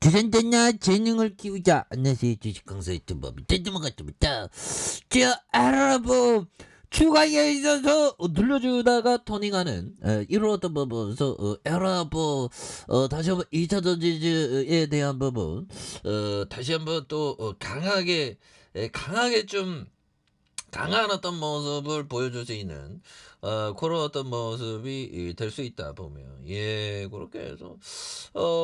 주전자나 재능을 키우자. 안녕하세요. 주식 강사 유튜버 밑에만 같습니다. 자, 여러분 추가에 있어서 눌러주다가 토닝하는 이런 어떤 부분에서 여러분 다시 한번 2차 전지에 대한 부분 다시 한번 또 강하게 좀 강한 어떤 모습을 보여줄 수 있는 그런 어떤 모습이 될 수 있다 보면 그렇게 해서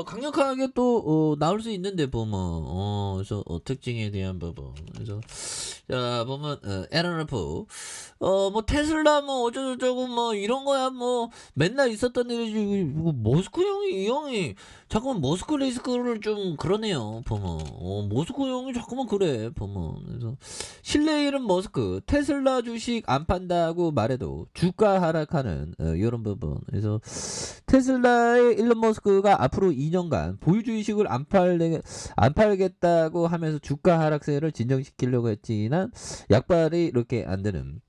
강력하게 또 나올 수 있는데 보면 그래서 특징에 대한 부분 그래서 자 보면 LRF 뭐 테슬라 뭐 어쩌고저쩌고 뭐 이런 거야 뭐 맨날 있었던 일이지 머스크 형이 이 형이 자꾸만 머스크 리스크를 좀 그러네요 보면 머스크 형이 자꾸만 그래 보면 그래서 실내 이름 머스크 테슬라 주식 안 판다고 말해도 주가 하락하는 이런 부분 그래서 테슬라의 일론 머스크가 앞으로 2년간 보유주의식을 안 팔겠다고 하면서 주가 하락세를 진정시키려고 했지만 약발이 이렇게 안 되는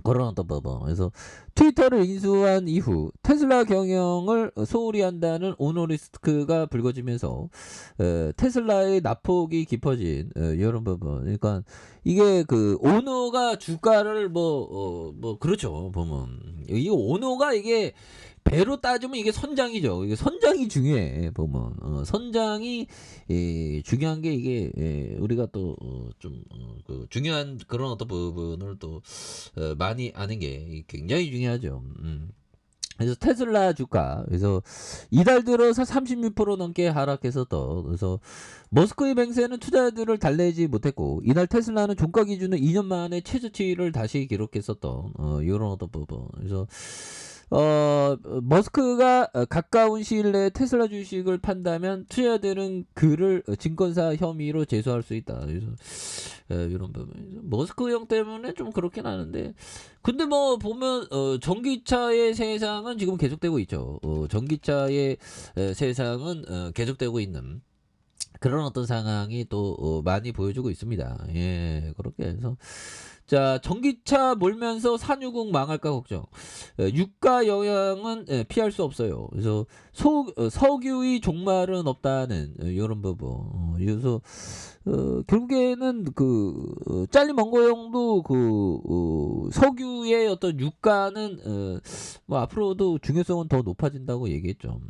그런 어떤 부분 그래서 트위터를 인수한 이후 테슬라 경영을 소홀히 한다는 오너 리스크가 불거지면서 테슬라의 낙폭이 깊어진 이런 부분 그러니까 이게 그 오너가 주가를 뭐 그렇죠 보면 이 오너가 이게 배로 따지면 이게 선장이죠. 이게 선장이 중요해 보면 선장이 중요한 게 이게 우리가 또 좀 그 중요한 그런 어떤 부분을 또 많이 아는 게 굉장히 중요하죠. 그래서 테슬라 주가 그래서 이달 들어서 36% 넘게 하락했었던 그래서 머스크의 맹세는 투자들을 달래지 못했고 이날 테슬라는 종가 기준으로 2년 만에 최저치를 다시 기록했었던 이런 어떤 부분 그래서 머스크가 가까운 시일 내에 테슬라 주식을 판다면 투자자들은 그를 증권사 혐의로 제소할 수 있다. 그래서 이런 부분. 머스크 형 때문에 좀 그렇긴 하는데, 근데 뭐 보면 전기차의 세상은 지금 계속되고 있죠. 전기차의 세상은 계속되고 있는. 그런 어떤 상황이 또 많이 보여주고 있습니다. 그렇게 해서 자 전기차 몰면서 산유국 망할까 걱정. 유가 영향은 피할 수 없어요. 그래서 석유의 종말은 없다는 이런 부분. 그래서 결국에는 그 짤리 멍거형도 그 석유의 어떤 유가는 뭐 앞으로도 중요성은 더 높아진다고 얘기했죠.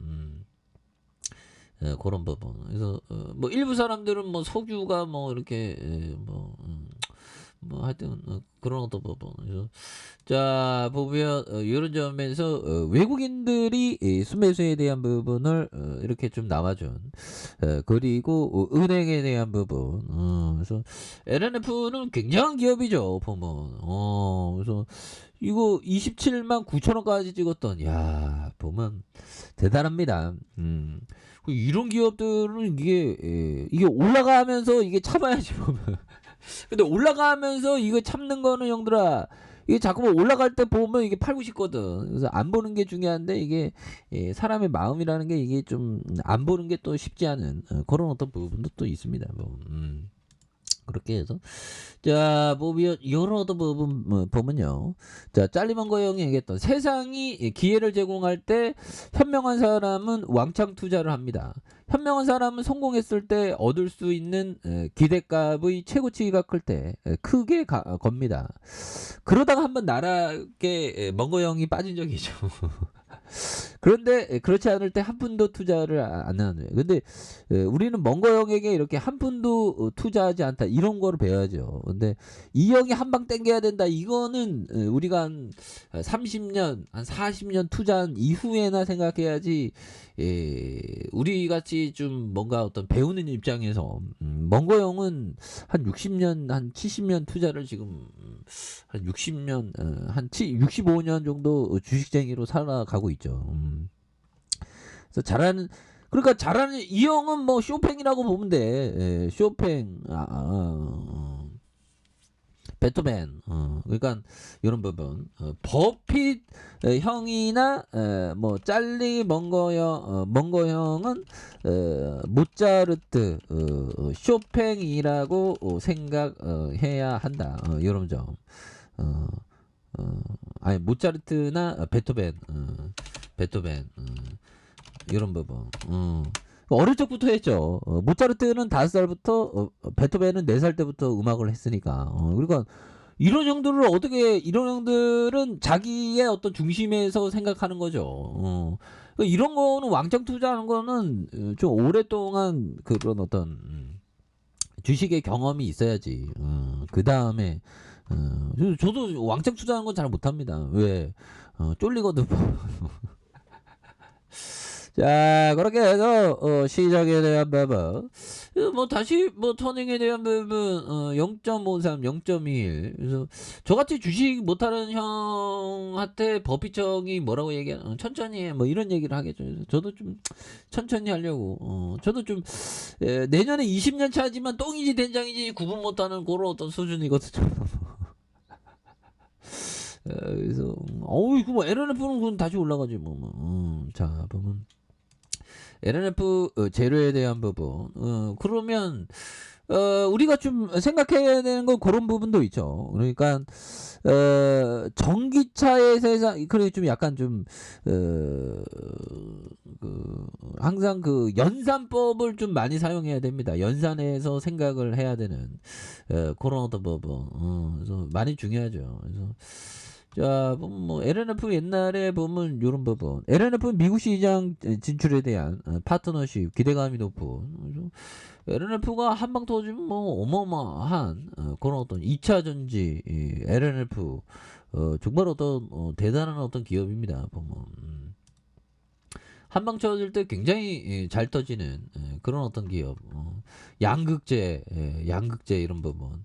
그런 부분. 그래서 뭐 일부 사람들은 뭐 석유가 뭐 이렇게 뭐 하여튼 그런 어떤 부분. 그래서 자 보면 이런 점에서 외국인들이 순매수에 대한 부분을 이렇게 좀 나와준 그리고 은행에 대한 부분. 그래서 LNF는 굉장한 기업이죠 보면. 그래서 이거 27만 9천 원까지 찍었던 야 보면 대단합니다. 이런 기업들은 이게 올라가면서 이게 참아야지 보면. 근데 올라가면서 이거 참는 거는 형들아 이게 자꾸만 올라갈 때 보면 이게 팔고 싶거든. 그래서 안 보는 게 중요한데 이게 사람의 마음이라는 게 이게 좀 안 보는 게 또 쉽지 않은 그런 어떤 부분도 또 있습니다. 뭐. 그렇게 해서 자 보면 여러 어떤 부분 보면요 자 짤리먼거 형이 얘기했던 세상이 기회를 제공할 때 현명한 사람은 왕창 투자를 합니다. 현명한 사람은 성공했을 때 얻을 수 있는 기대값의 최고치가 클 때 크게 겁니다. 그러다가 한번 나락에 멍거 형이 빠진 적이 있죠. 그런데 그렇지 않을 때 한 푼도 투자를 안 하는 거예요. 근데 우리는 멍거 형에게 이렇게 한 푼도 투자하지 않다 이런 거를 배워야죠. 근데 이 형이 한 방 땡겨야 된다 이거는 우리가 한 30년 한 40년 투자한 이후에나 생각해야지. 우리 같이 좀 뭔가 어떤 배우는 입장에서 멍거 형은 한 60년 한 70년 투자를 지금 한 60년 한 65년 정도 주식쟁이로 살아가고 있죠. 그래서 잘하는 이 형은 뭐 쇼팽이라고 보면 돼. 쇼팽 베토벤 그러니까 이런 부분 버핏 형이나 뭐 짤리 멍거 형은 모차르트 쇼팽이라고 생각해야 한다. 이런 점. 아니 모차르트나 베토벤 이런 부분. 어릴 적부터 했죠. 모차르트는 5살부터, 베토벤은 4살 때부터 음악을 했으니까. 그러니까 이런 형들을 어떻게, 이런 형들은 자기의 어떤 중심에서 생각하는 거죠. 그러니까 이런 거는 왕창 투자하는 거는 좀 오랫동안 그런 어떤 주식의 경험이 있어야지. 그 다음에 저도 왕창 투자하는 건 잘 못합니다. 왜? 쫄리거든. 자, 그렇게 해서 시작에 대한 부분, 뭐 다시 뭐 터닝에 대한 부분 0.53, 0.21. 그래서 저같이 주식 못하는 형한테 버피청이 뭐라고 얘기하나, 천천히 해, 뭐 이런 얘기를 하겠죠. 그래서 저도 좀 천천히 하려고. 저도 좀 내년에 20년 차지만 똥이지 된장이지 구분 못하는 그런 어떤 수준이거든요. 그래서 이거 뭐 LNF는 그건 다시 올라가지 뭐. 자, 보면. LNF 재료에 대한 부분. 그러면 우리가 좀 생각해야 되는 건 그런 부분도 있죠. 그러니까 전기차의 세상, 그래 좀 약간 좀 항상 그 연산법을 좀 많이 사용해야 됩니다. 연산해서 생각을 해야 되는 그런 어떤 부분. 그래서 많이 중요하죠. 그래서 자, 뭐 LNF 옛날에 보면 요런 부분. LNF 미국 시장 진출에 대한 파트너십 기대감이 높은. 그래서 LNF가 한 방 터지면 뭐 어마어마한 그런 어떤 2차 전지 LNF 정말 어떤 대단한 어떤 기업입니다. 보면 한 방 쳐질 때 굉장히 잘 터지는 그런 어떤 기업. 양극재, 양극재 이런 부분.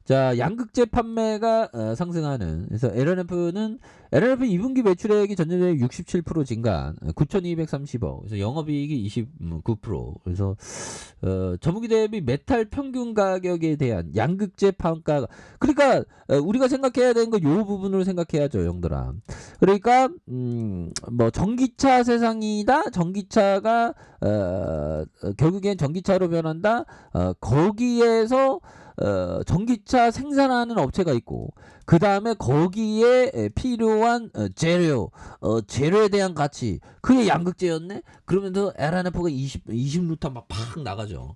자, 양극재 판매가 상승하는. 그래서 LNF 2분기 매출액이 전년에 67% 증가한 9,230억. 그래서 영업이익이 29%. 그래서 전분기 대비 메탈 평균 가격에 대한 양극재 판가. 그러니까 우리가 생각해야 되는 건 요 부분으로 생각해야죠, 형들아. 그러니까 뭐 전기차 세상이다. 전기차가 결국엔 전기차로 변한다. 거기에서 전기차 생산하는 업체가 있고, 그 다음에 거기에 필요한 재료에 대한 가치, 그게 양극재였네? 그러면서 LNF가 20루타 막 팍 나가죠.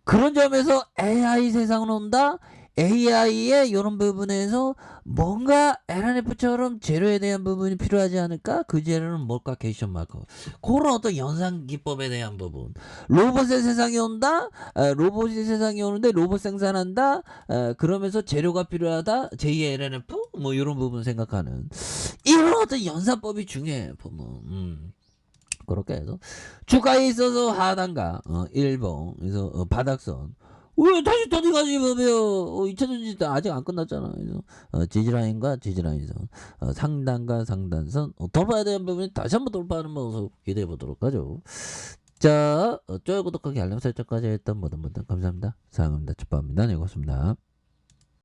그런 점에서 AI 세상은 온다? AI의 이런 부분에서 뭔가 LNF처럼 재료에 대한 부분이 필요하지 않을까? 그 재료는 뭘까? 게이션 마크. 그런 어떤 연산 기법에 대한 부분. 로봇의 세상이 온다? 로봇이 세상이 오는데 로봇 생산한다? 그러면서 재료가 필요하다? 제2의 LNF? 뭐 이런 부분 생각하는. 이런 어떤 연산법이 중요해, 보면. 그렇게 해서 주가에 있어서 하단가 일봉, 그래서 바닥선. 왜 다시 터져가지 보면 2차 전지 아직 안 끝났잖아. 그래서 지지라인과 지지라인선, 상단과 상단선 돌파해야 되는 부분이 다시 한번 돌파하는 모습 기대해 보도록 하죠. 자, 좋아요 구독하기 알람 설정까지 했던 모든 분들 감사합니다. 사랑합니다. 축복합니다. 네, 고맙습니다.